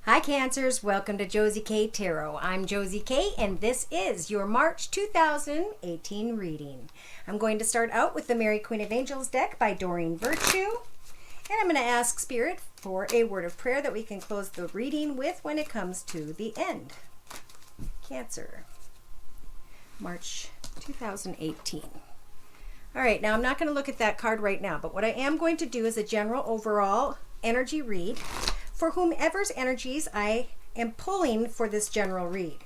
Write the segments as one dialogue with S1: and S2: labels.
S1: Hi Cancers, welcome to Josie K Tarot. I'm Josie K and this is your March 2018 reading. I'm going to start out with the Mary Queen of Angels deck by Doreen Virtue. And I'm going to ask Spirit for a word of prayer that we can close the reading with when it comes to the end. Cancer, March 2018. All right, now I'm not going to look at that card right now, but what I am going to do is a general overall energy read for whomever's energies I am pulling for this general read.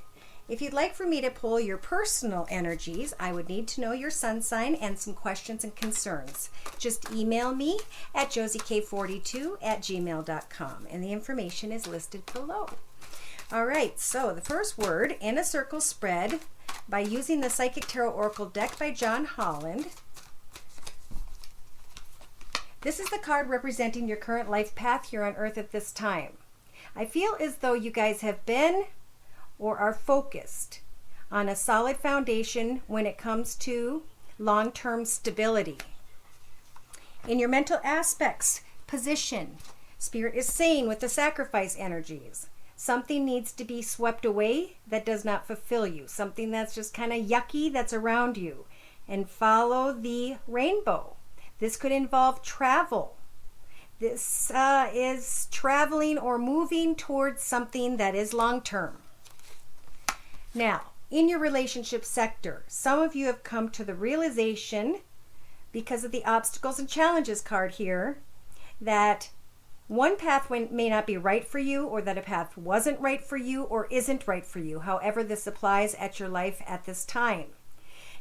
S1: If you'd like for me to pull your personal energies, I would need to know your sun sign and some questions and concerns. Just email me at josiek42@gmail.com, and the information is listed below. All right, so the first word in a circle spread by using the Psychic Tarot Oracle deck by John Holland. This is the card representing your current life path here on Earth at this time. I feel as though you guys have been or are focused on a solid foundation when it comes to long-term stability. In your mental aspects, position, Spirit is saying with the sacrifice energies, something needs to be swept away that does not fulfill you, something that's just kind of yucky that's around you, and follow the rainbow. This could involve travel. This is traveling or moving towards something that is long-term. Now, in your relationship sector, some of you have come to the realization, because of the obstacles and challenges card here, that one path may not be right for you, or that a path wasn't right for you or isn't right for you, however this applies at your life at this time.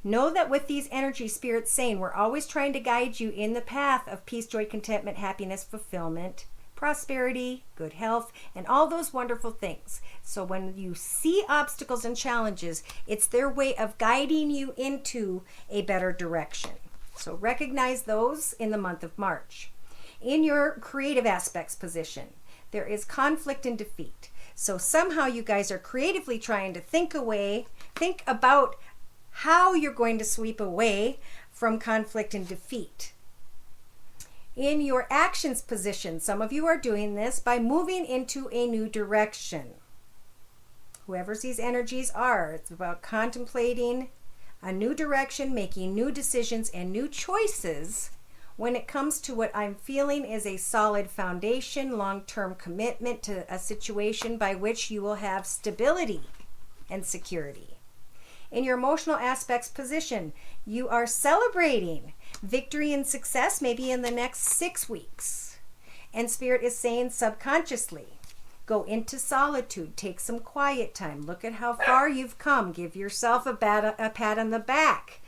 S1: Know that with these energy spirits saying we're always trying to guide you in the path of peace, joy, contentment, happiness, fulfillment, prosperity, good health, and all those wonderful things. So when you see obstacles and challenges, it's their way of guiding you into a better direction. So recognize those in the month of March. In your creative aspects position, there is conflict and defeat. So somehow you guys are creatively trying to think about how you're going to sweep away from conflict and defeat. In your actions position, some of you are doing this by moving into a new direction. Whoever these energies are, it's about contemplating a new direction, making new decisions and new choices when it comes to what I'm feeling is a solid foundation, long-term commitment to a situation by which you will have stability and security. In your emotional aspects position, you are celebrating victory and success maybe in the next 6 weeks. And Spirit is saying subconsciously, go into solitude, take some quiet time, look at how far you've come, give yourself a pat on the back.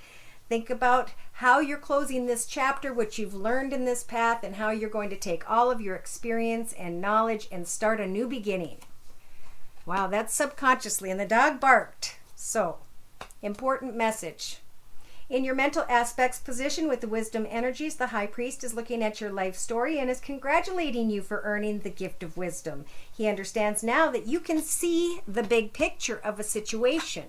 S1: Think about how you're closing this chapter, what you've learned in this path, and how you're going to take all of your experience and knowledge and start a new beginning. Wow, that's subconsciously, and the dog barked. So, important message. In your mental aspects position with the wisdom energies, the high priest is looking at your life story and is congratulating you for earning the gift of wisdom. He understands now that you can see the big picture of a situation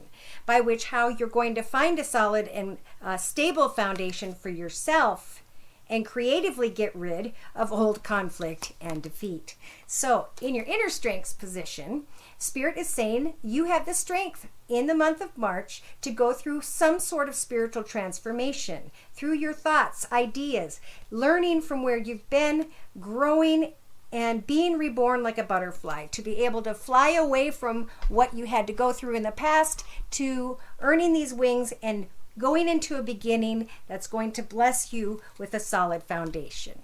S1: by which how you're going to find a solid and stable foundation for yourself and creatively get rid of old conflict and defeat. So in your inner strengths position, Spirit is saying you have the strength in the month of March to go through some sort of spiritual transformation through your thoughts, ideas, learning from where you've been, growing and being reborn like a butterfly, to be able to fly away from what you had to go through in the past to earning these wings and going into a beginning that's going to bless you with a solid foundation.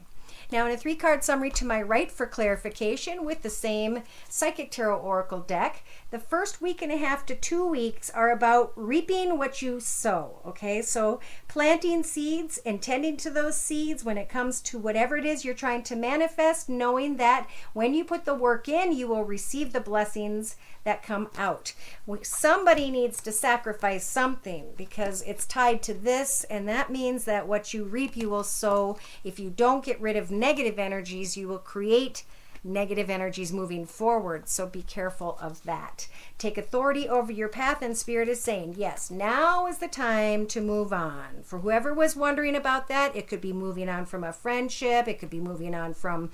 S1: Now in a 3-card summary to my right for clarification with the same Psychic Tarot Oracle deck, the first week and a half to 2 weeks are about reaping what you sow, okay? So planting seeds and tending to those seeds when it comes to whatever it is you're trying to manifest, knowing that when you put the work in, you will receive the blessings that come out. Somebody needs to sacrifice something because it's tied to this, and that means that what you reap, you will sow. If you don't get rid of negative energies, you will create negative energies moving forward. So be careful of that. Take authority over your path, and Spirit is saying, yes, now is the time to move on. For whoever was wondering about that, it could be moving on from a friendship. It could be moving on from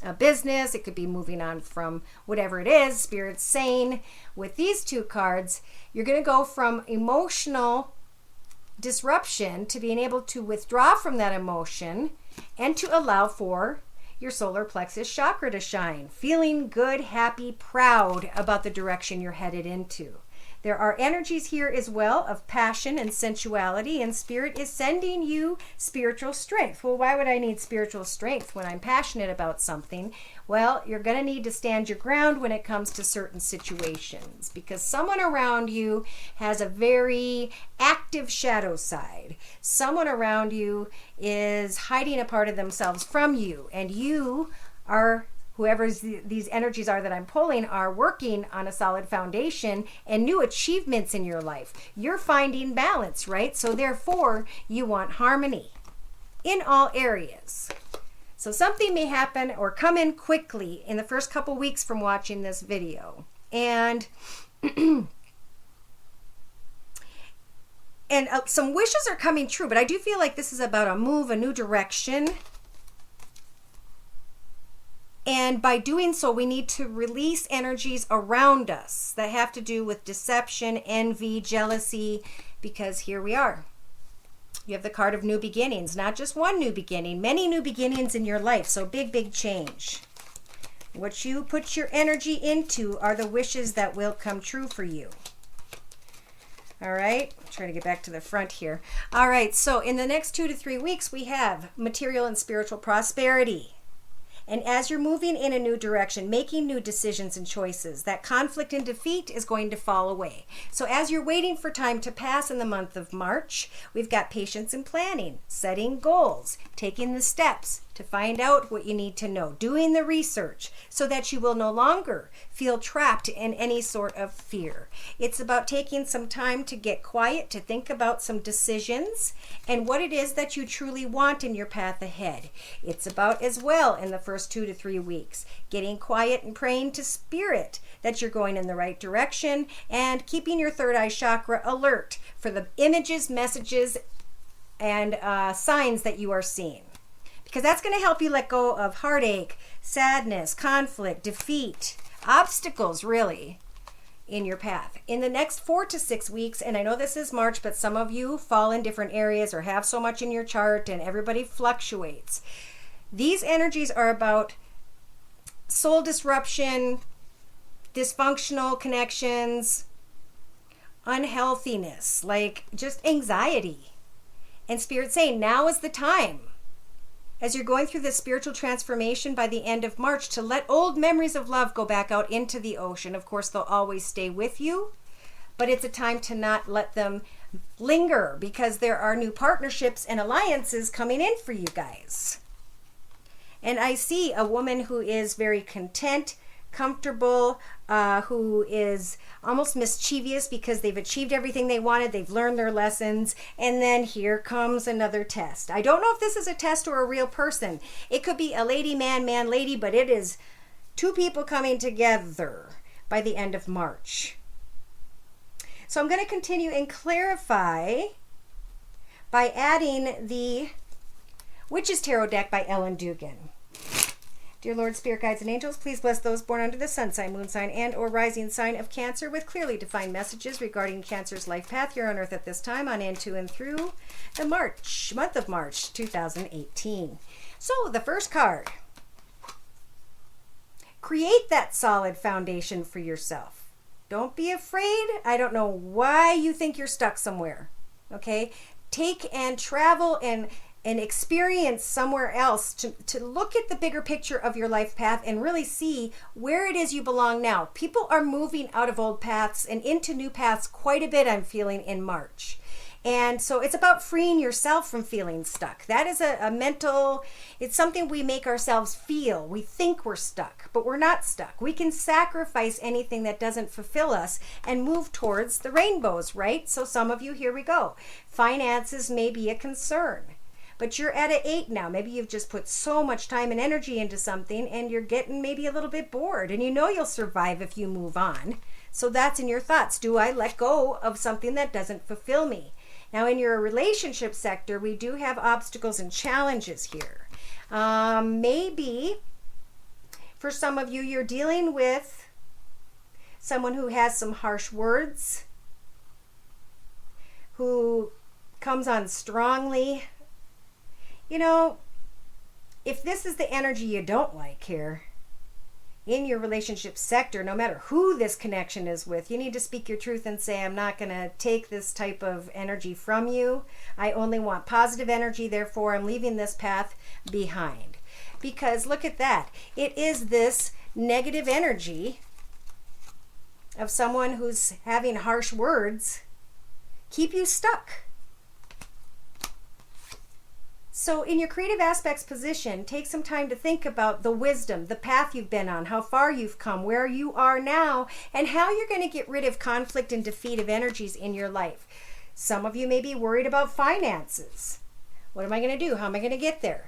S1: a business. It could be moving on from whatever it is. Spirit's saying with these two cards, you're going to go from emotional disruption to being able to withdraw from that emotion and to allow for your solar plexus chakra to shine. Feeling good, happy, proud about the direction you're headed into. There are energies here as well of passion and sensuality, and Spirit is sending you spiritual strength. Well, why would I need spiritual strength when I'm passionate about something? Well, you're going to need to stand your ground when it comes to certain situations, because someone around you has a very active shadow side. Someone around you is hiding a part of themselves from you, and you are, whoever these energies are that I'm pulling, are working on a solid foundation and new achievements in your life. You're finding balance, right? So therefore, you want harmony in all areas. So something may happen or come in quickly in the first couple weeks from watching this video. And some wishes are coming true, but I do feel like this is about a move, a new direction. And by doing so, we need to release energies around us that have to do with deception, envy, jealousy, because here we are. You have the card of new beginnings, not just one new beginning, many new beginnings in your life. So big, big change. What you put your energy into are the wishes that will come true for you. All right, try to get back to the front here. All right, so in the next 2 to 3 weeks, we have material and spiritual prosperity. And as you're moving in a new direction, making new decisions and choices, that conflict and defeat is going to fall away. So as you're waiting for time to pass in the month of March, we've got patience and planning, setting goals, taking the steps to find out what you need to know, doing the research so that you will no longer feel trapped in any sort of fear. It's about taking some time to get quiet, to think about some decisions and what it is that you truly want in your path ahead. It's about as well in the first 2 to 3 weeks, getting quiet and praying to Spirit that you're going in the right direction and keeping your third eye chakra alert for the images, messages, and signs that you are seeing. Because that's going to help you let go of heartache, sadness, conflict, defeat, obstacles, really, in your path. In the next 4 to 6 weeks, and I know this is March, but some of you fall in different areas or have so much in your chart and everybody fluctuates. These energies are about soul disruption, dysfunctional connections, unhealthiness, like just anxiety. And Spirit saying now is the time, as you're going through this spiritual transformation by the end of March, to let old memories of love go back out into the ocean. Of course, they'll always stay with you, but it's a time to not let them linger, because there are new partnerships and alliances coming in for you guys. And I see a woman who is very content, comfortable, who is almost mischievous because they've achieved everything they wanted, they've learned their lessons, and then here comes another test. I don't know if this is a test or a real person. It could be a lady, man, man, lady, but it is two people coming together by the end of March. So I'm going to continue and clarify by adding the Witch's Tarot deck by Ellen Dugan. Dear Lord, Spirit, Guides, and Angels, please bless those born under the sun sign, moon sign, and or rising sign of Cancer with clearly defined messages regarding Cancer's life path here on Earth at this time, on into and through the month of March 2018. So the first card. Create that solid foundation for yourself. Don't be afraid. I don't know why you think you're stuck somewhere. Okay? Take and travel and experience somewhere else to look at the bigger picture of your life path and really see where it is you belong now. People are moving out of old paths and into new paths quite a bit, I'm feeling, in March. And so it's about freeing yourself from feeling stuck. That is a mental, it's something we make ourselves feel. We think we're stuck, but we're not stuck. We can sacrifice anything that doesn't fulfill us and move towards the rainbows, right? So some of you, here we go. Finances may be a concern, but you're at an 8 now. Maybe you've just put so much time and energy into something and you're getting maybe a little bit bored, and you know you'll survive if you move on. So that's in your thoughts. Do I let go of something that doesn't fulfill me? Now, in your relationship sector, we do have obstacles and challenges here. Maybe For some of you, you're dealing with someone who has some harsh words, who comes on strongly. You know, if this is the energy you don't like here in your relationship sector, no matter who this connection is with, you need to speak your truth and say, I'm not going to take this type of energy from you. I only want positive energy, therefore I'm leaving this path behind. Because look at that. It is this negative energy of someone who's having harsh words keep you stuck. So in your creative aspects position, take some time to think about the wisdom, the path you've been on, how far you've come, where you are now, and how you're going to get rid of conflict and defeative energies in your life. Some of you may be worried about finances. What am I going to do? How am I going to get there?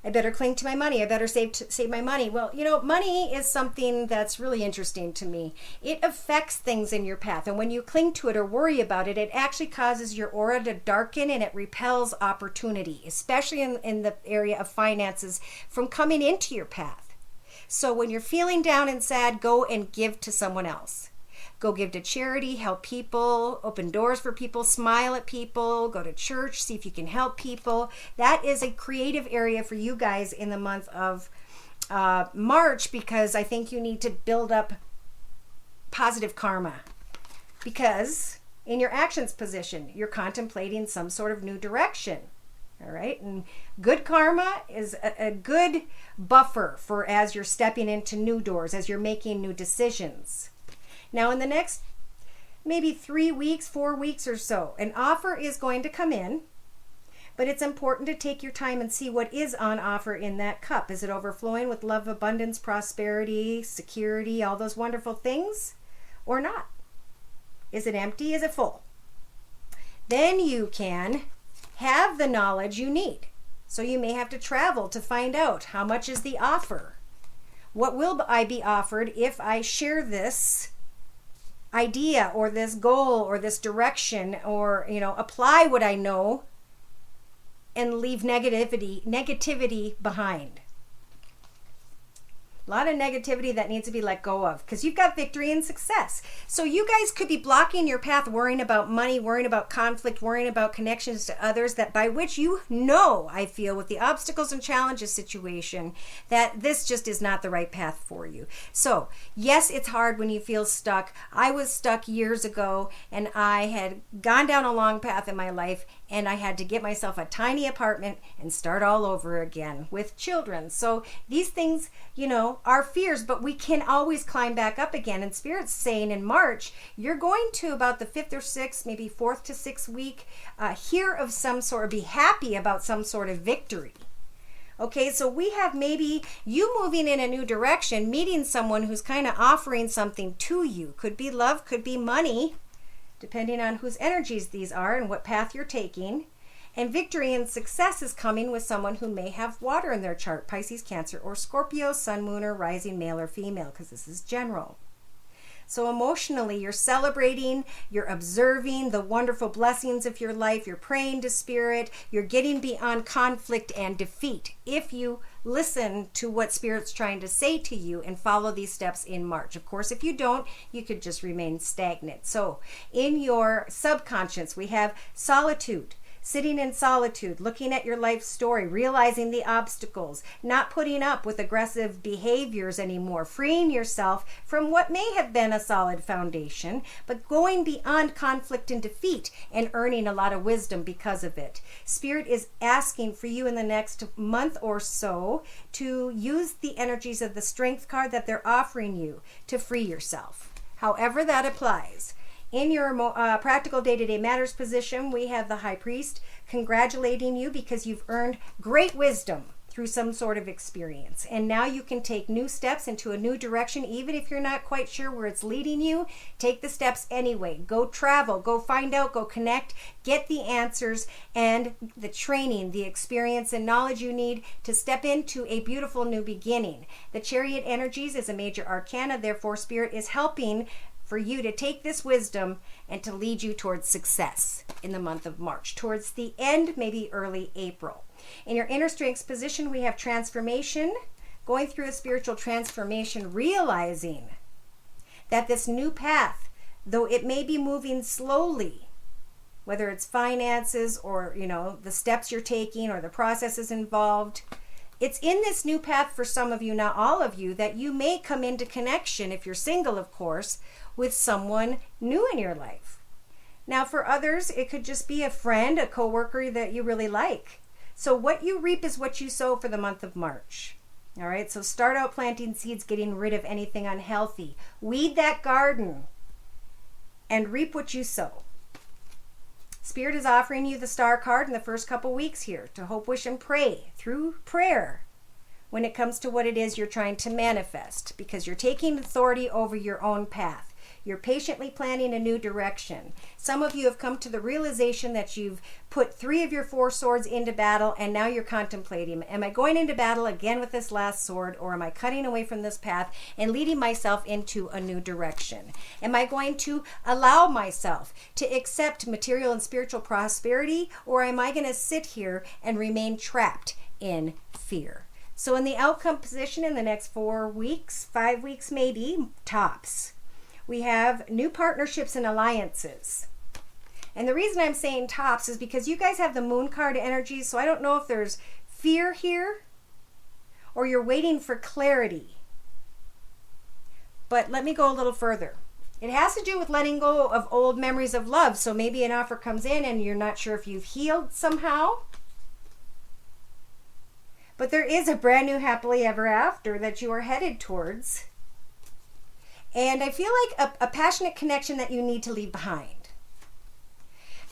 S1: I better cling to my money. I better save my money. Well, you know, money is something that's really interesting to me. It affects things in your path. And when you cling to it or worry about it, it actually causes your aura to darken and it repels opportunity, especially in the area of finances, from coming into your path. So when you're feeling down and sad, go and give to someone else. Go give to charity, help people, open doors for people, smile at people, go to church, see if you can help people. That is a creative area for you guys in the month of March, because I think you need to build up positive karma. Because in your actions position, you're contemplating some sort of new direction. All right. And good karma is a good buffer for as you're stepping into new doors, as you're making new decisions. Now, in the next maybe 3 weeks, 4 weeks or so, an offer is going to come in, but it's important to take your time and see what is on offer in that cup. Is it overflowing with love, abundance, prosperity, security, all those wonderful things, or not? Is it empty? Is it full? Then you can have the knowledge you need. So you may have to travel to find out how much is the offer. What will I be offered if I share this idea or this goal or this direction, or apply what I know and leave negativity behind? A lot of negativity that needs to be let go of, because you've got victory and success. So you guys could be blocking your path, worrying about money, worrying about conflict, worrying about connections to others, that by which I feel with the obstacles and challenges situation, that this just is not the right path for you. So yes, it's hard when you feel stuck. I was stuck years ago, and I had gone down a long path in my life, and I had to get myself a tiny apartment and start all over again with children. So these things, are fears, but we can always climb back up again. And Spirit's saying in March, you're going to about the 5th or 6th, maybe 4th to 6th week, hear of some sort, or be happy about some sort of victory. Okay, so we have maybe you moving in a new direction, meeting someone who's kind of offering something to you. Could be love, could be money, depending on whose energies these are and what path you're taking. And victory and success is coming with someone who may have water in their chart, Pisces, Cancer, or Scorpio, Sun, Moon, or Rising, male or female, because this is general. So emotionally, you're celebrating, you're observing the wonderful blessings of your life, you're praying to Spirit, you're getting beyond conflict and defeat if you listen to what Spirit's trying to say to you and follow these steps in March. Of course, if you don't, you could just remain stagnant. So in your subconscious, we have solitude. Sitting in solitude, looking at your life story, realizing the obstacles, not putting up with aggressive behaviors anymore, freeing yourself from what may have been a solid foundation, but going beyond conflict and defeat and earning a lot of wisdom because of it. Spirit is asking for you in the next month or so to use the energies of the Strength card that they're offering you to free yourself, however that applies. In your practical day-to-day matters position, we have the High Priest congratulating you because you've earned great wisdom through some sort of experience. And now you can take new steps into a new direction, even if you're not quite sure where it's leading you. Take the steps anyway. Go travel, go find out, go connect, get the answers and the training, the experience and knowledge you need to step into a beautiful new beginning. The Chariot energies is a major arcana, therefore Spirit is helping for you to take this wisdom and to lead you towards success in the month of March, towards the end, maybe early April. In your inner strengths position, we have transformation going through a spiritual transformation, realizing that this new path, though it may be moving slowly, whether it's finances or, the steps you're taking or the processes involved, it's in this new path for some of you, not all of you, that you may come into connection, if you're single, of course, with someone new in your life. Now, for others, it could just be a friend, a coworker that you really like. So what you reap is what you sow for the month of March. All right, so start out planting seeds, getting rid of anything unhealthy. Weed that garden and reap what you sow. Spirit is offering you the Star card in the first couple weeks here to hope, wish, and pray through prayer when it comes to what it is you're trying to manifest, because you're taking authority over your own path. You're patiently planning a new direction. Some of you have come to the realization that you've put 3 of your 4 swords into battle, and now you're contemplating, am I going into battle again with this last sword, or am I cutting away from this path and leading myself into a new direction? Am I going to allow myself to accept material and spiritual prosperity, or am I going to sit here and remain trapped in fear? So in the outcome position in the next 4 weeks, 5 weeks maybe, tops, we have new partnerships and alliances. And the reason I'm saying tops is because you guys have the moon card energy, so I don't know if there's fear here or you're waiting for clarity. But let me go a little further. It has to do with letting go of old memories of love. So maybe an offer comes in and you're not sure if you've healed somehow. But there is a brand new happily ever after that you are headed towards. And I feel like a passionate connection that you need to leave behind.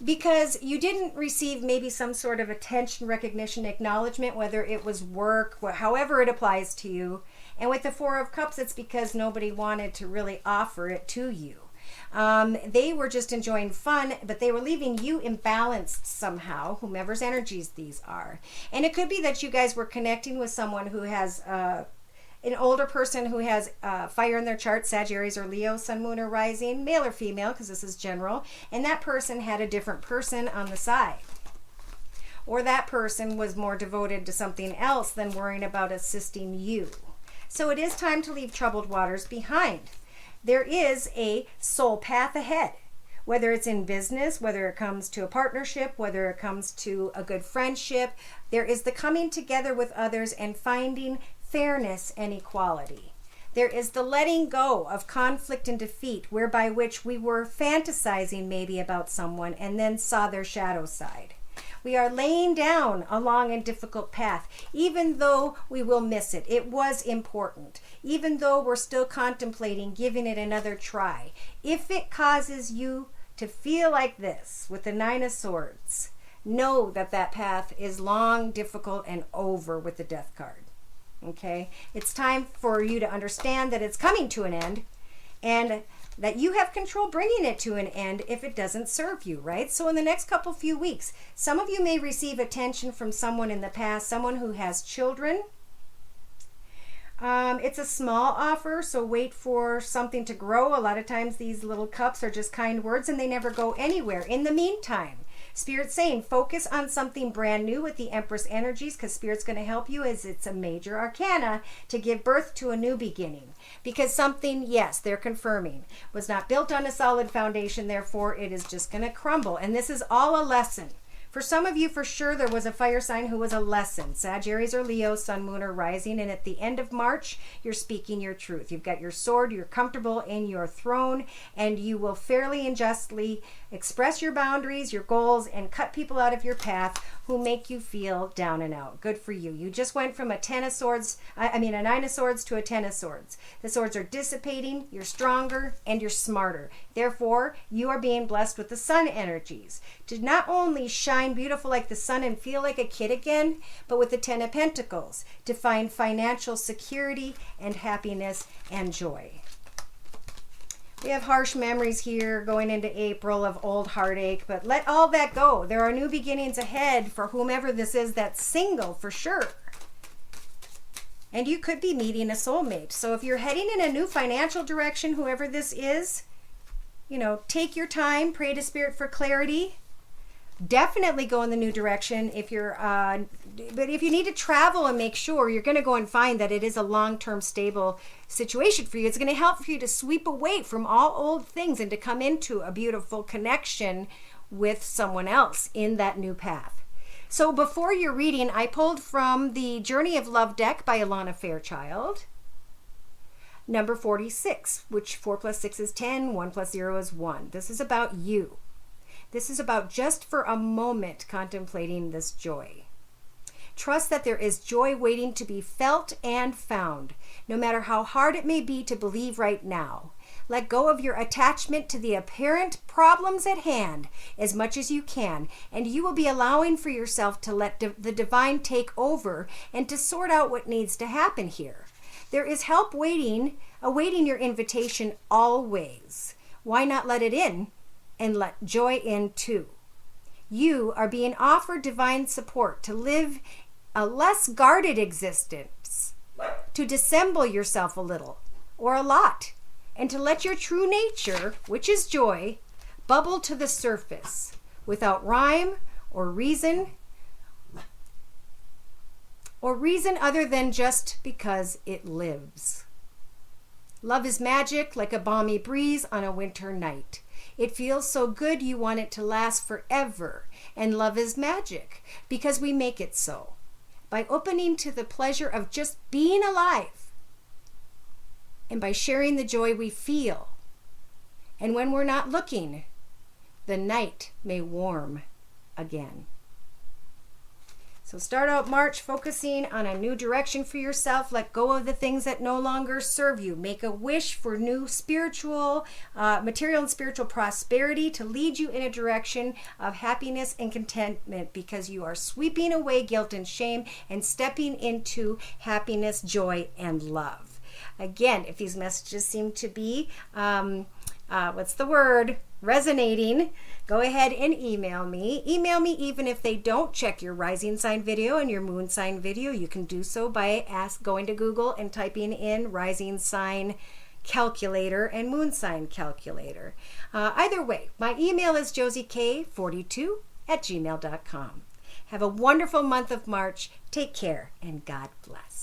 S1: Because you didn't receive maybe some sort of attention, recognition, acknowledgement, whether it was work, however it applies to you. And with the 4 of Cups, it's because nobody wanted to really offer it to you. They were just enjoying fun, but they were leaving you imbalanced somehow, whomever's energies these are. And it could be that you guys were connecting with someone who has an older person who has fire in their chart, Sagittarius or Leo, Sun, Moon, or Rising, male or female, because this is general, and that person had a different person on the side. Or that person was more devoted to something else than worrying about assisting you. So it is time to leave troubled waters behind. There is a soul path ahead, whether it's in business, whether it comes to a partnership, whether it comes to a good friendship. There is the coming together with others and finding fairness and equality. There is the letting go of conflict and defeat, whereby which we were fantasizing maybe about someone and then saw their shadow side. We are laying down a long and difficult path, even though we will miss it. It was important. Even though we're still contemplating giving it another try. If it causes you to feel like this with the 9 of Swords, know that that path is long, difficult, and over with the Death card. Okay, it's time for you to understand that it's coming to an end and that you have control bringing it to an end if it doesn't serve you, right? So in the next few weeks, some of you may receive attention from someone in the past, someone who has children. It's a small offer, so wait for something to grow. A lot of times these little cups are just kind words and they never go anywhere. In the meantime, Spirit's saying focus on something brand new with the Empress energies, because Spirit's going to help you as it's a major arcana to give birth to a new beginning. Because something, yes, they're confirming, was not built on a solid foundation, therefore it is just going to crumble. And this is all a lesson. For some of you, for sure, there was a fire sign who was a lesson. Sagittarius or Leo, Sun, Moon, or Rising. And at the end of March, you're speaking your truth. You've got your sword, you're comfortable in your throne, and you will fairly and justly express your boundaries, your goals, and cut people out of your path who make you feel down and out. Good for you. You just went from a 9 of Swords to a 10 of Swords. The swords are dissipating, you're stronger, and you're smarter. Therefore, you are being blessed with the Sun energies to not only shine beautiful like the sun and feel like a kid again, but with the 10 of Pentacles to find financial security and happiness and joy. We have harsh memories here going into April of old heartache, but let all that go. There are new beginnings ahead for whomever this is that's single, for sure. And you could be meeting a soulmate. So if you're heading in a new financial direction, whoever this is, take your time, pray to Spirit for clarity. definitely go in the new direction. If you're but if you need to travel and make sure, you're going to go and find that it is a long-term stable situation for you. It's going to help for you to sweep away from all old things and to come into a beautiful connection with someone else in that new path. So before your reading, I pulled from the Journey of Love deck by Alana Fairchild, number 46, which 4 plus 6 is 10, 1 plus 0 is 1. This is about you. This is about just for a moment contemplating this joy. Trust that there is joy waiting to be felt and found, no matter how hard it may be to believe right now. Let go of your attachment to the apparent problems at hand as much as you can, and you will be allowing for yourself to let the divine take over and to sort out what needs to happen here. There is help awaiting your invitation always. Why not let it in and let joy in too? You are being offered divine support to live a less guarded existence, to dissemble yourself a little or a lot, and to let your true nature, which is joy, bubble to the surface without rhyme or reason other than just because it lives. Love is magic, like a balmy breeze on a winter night. It feels so good you want it to last forever, and love is magic because we make it so. By opening to the pleasure of just being alive, and by sharing the joy we feel. And when we're not looking, the night may warm again. So start out March focusing on a new direction for yourself. Let go of the things that no longer serve you. Make a wish for new spiritual, material and spiritual prosperity to lead you in a direction of happiness and contentment, because you are sweeping away guilt and shame and stepping into happiness, joy, and love. Again, if these messages seem to be, resonating, go ahead and email me. Email me even if they don't check your rising sign video and your moon sign video. You can do so by going to Google and typing in rising sign calculator and moon sign calculator. Either way, my email is josiek42@gmail.com. Have a wonderful month of March. Take care and God bless.